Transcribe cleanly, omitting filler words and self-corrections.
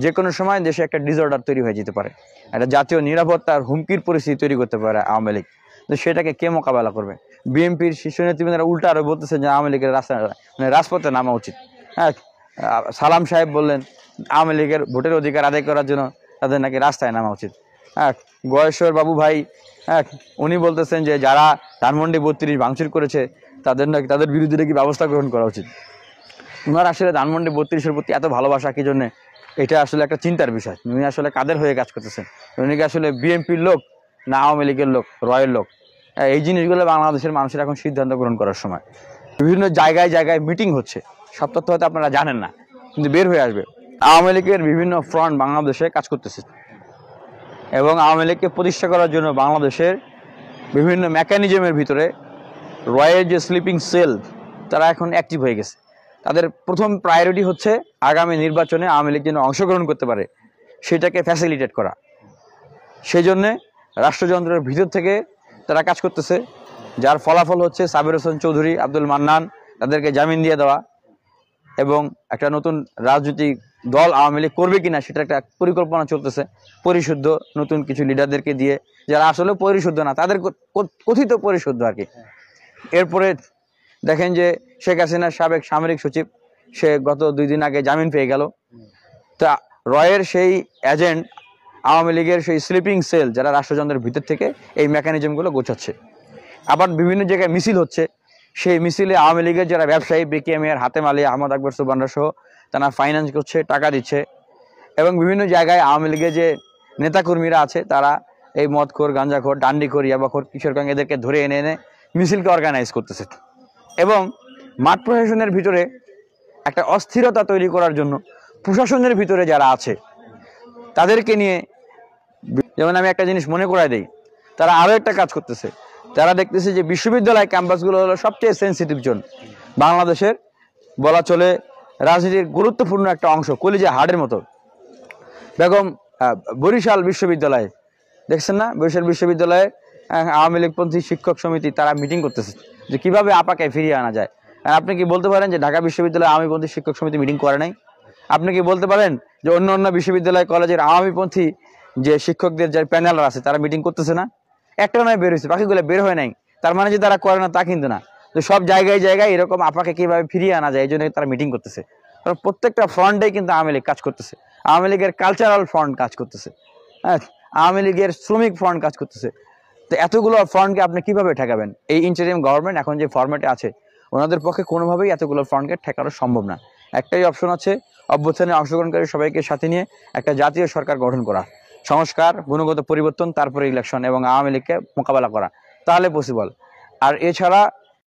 যে কোনো সময় দেশে একটা ডিসঅর্ডার তৈরি হয়ে যেতে পারে, একটা জাতীয় নিরাপত্তার হুমকির পরিস্থিতি তৈরি করতে পারে আওয়ামী লীগ। তো সেটাকে কে মোকাবেলা করবে? বিএনপির শীর্ষ নেতৃবৃন্দরা উল্টা আরো বলতেছে যে আওয়ামী লীগের রাজপথে নামা উচিত। হ্যাঁ, সালাম সাহেব বললেন আওয়ামী লীগের ভোটের অধিকার আদায় করার জন্য তাদের নাকি রাস্তায় নামা উচিত। হ্যাঁ, গয়েশ্বর বাবু ভাই, হ্যাঁ, উনি বলতেছেন যে যারা ধানমন্ডি 32 ভাঙচুর করেছে তাদের বিরুদ্ধে নাকি ব্যবস্থা গ্রহণ করা উচিত। ওনার আসলে ধানমন্ডি 32-এর প্রতি এত ভালোবাসা কি জন্যে, এটা আসলে একটা চিন্তার বিষয়। উনি আসলে কাদের হয়ে কাজ করতেছেন? উনি কি আসলে বিএনপির লোক না আওয়ামী লীগের লোক, রয়ের লোক? এই জিনিসগুলো বাংলাদেশের মানুষের এখন সিদ্ধান্ত গ্রহণ করার সময়। বিভিন্ন জায়গায় জায়গায় মিটিং হচ্ছে, সব তথ্য হয়তো আপনারা জানেন না, কিন্তু বের হয়ে আসবে। আওয়ামী লীগের বিভিন্ন ফ্রন্ট বাংলাদেশে কাজ করতেছে এবং আওয়ামী লীগকে প্রতিষ্ঠা করার জন্য বাংলাদেশের বিভিন্ন মেকানিজমের ভিতরে রয়ের যে স্লিপিং সেল তারা এখন অ্যাক্টিভ হয়ে গেছে। তাদের প্রথম প্রায়োরিটি হচ্ছে আগামী নির্বাচনে আওয়ামী লীগ যেন অংশগ্রহণ করতে পারে সেটাকে ফ্যাসিলিটেট করা। সেই জন্যে রাষ্ট্রযন্ত্রের ভিতর থেকে তারা কাজ করতেছে, যার ফলাফল হচ্ছে সাবির হোসেন চৌধুরী, আব্দুল মান্নান, তাদেরকে জামিন দিয়ে দেওয়া এবং একটা নতুন রাজনৈতিক দল আওয়ামী লীগ করবে কিনা সেটা একটা পরিকল্পনা চলতেছে, পরিশুদ্ধ নতুন কিছু লিডারদেরকে দিয়ে, যারা আসলে পরিশুদ্ধ না, তাদের কথিত পরিশুদ্ধ আর কি। এরপরে দেখেন যে শেখ হাসিনার সাবেক সামরিক সচিব, সে গত 2 দিন আগে জামিন পেয়ে গেল। তা রয়ের সেই এজেন্ট আওয়ামী লীগের সেই স্লিপিং সেল যারা রাষ্ট্রযন্ত্রের ভিতর থেকে এই মেকানিজমগুলো গোছাচ্ছে। আবার বিভিন্ন জায়গায় মিছিল হচ্ছে, সেই মিছিলে আওয়ামী লীগের যারা ব্যবসায়ী, বিকেএমএর হাতেম আলী, আহমদ আকবর সুবানরা সহ তারা ফাইন্যান্স করছে, টাকা দিচ্ছে। এবং বিভিন্ন জায়গায় আওয়ামী লীগের যে নেতাকর্মীরা আছে তারা এই মদখোর, গাঁজাখোর, ডান্ডিখোর, ইয়াবাখোর, কিশোরগঞ্জ এদেরকে ধরে এনে এনে মিছিলকে অর্গানাইজ করতেছে। এবং মাঠ প্রশাসনের ভিতরে একটা অস্থিরতা তৈরি করার জন্য প্রশাসনের ভিতরে যারা আছে তাদেরকে নিয়ে, যেমন আমি একটা জিনিস মনে করাই দিই, তারা আরও একটা কাজ করতেছে। তারা দেখতেছে যে বিশ্ববিদ্যালয় ক্যাম্পাসগুলো হলো সবচেয়ে সেন্সিটিভ জোন বাংলাদেশের, বলা চলে রাজনীতির গুরুত্বপূর্ণ একটা অংশ, কলিজা হাড়ের মতো। বেগম বরিশাল বিশ্ববিদ্যালয়ে দেখছেন না, বরিশাল বিশ্ববিদ্যালয়ে আওয়ামী লীগপন্থী শিক্ষক সমিতি তারা মিটিং করতেছে যে কিভাবে আপাকে ফিরিয়ে আনা যায়। আপনি কি বলতে পারেন যে ঢাকা বিশ্ববিদ্যালয়ে আওয়ামীপন্থী শিক্ষক সমিতি মিটিং করে নাই? আপনি কি বলতে পারেন যে অন্য অন্য বিশ্ববিদ্যালয় কলেজের আওয়ামীপন্থী যে শিক্ষকদের যে প্যানেলরা আছে তারা মিটিং করতেছে না? একটা নয় বের হয়েছে, বাকিগুলো বের হয় নাই। তার মানে যে তারা করে না তা কিন্তু না, তো সব জায়গায় জায়গায় এরকম আপাকে কিভাবে ফিরিয়ে আনা যায় এই জন্য তারা মিটিং করতেছে। কারণ প্রত্যেকটা ফ্রন্টে কিন্তু আওয়ামী লীগ কাজ করতেছে। আওয়ামী লীগের কালচারাল ফ্রন্ট কাজ করতেছে, হ্যাঁ, আওয়ামী লীগের শ্রমিক ফ্রন্ট কাজ করতেছে। তো এতগুলো ফ্রন্টকে আপনি কিভাবে ঠেকাবেন? এই ইন্টারিম গভর্নমেন্ট এখন যে ফরম্যাটে আছে ওনাদের পক্ষে কোনোভাবেই এতগুলো ফ্রন্টকে ঠেকানো সম্ভব না। একটাই অপশন আছে, অভ্যুত্থানে অংশগ্রহণকারী সবাইকে সাথে নিয়ে একটা জাতীয় সরকার গঠন করা, সংস্কার, গুণগত পরিবর্তন, তারপরে ইলেকশন এবং আওয়ামী লীগকে মোকাবেলা করা, তাহলে পসিবল। আর এছাড়া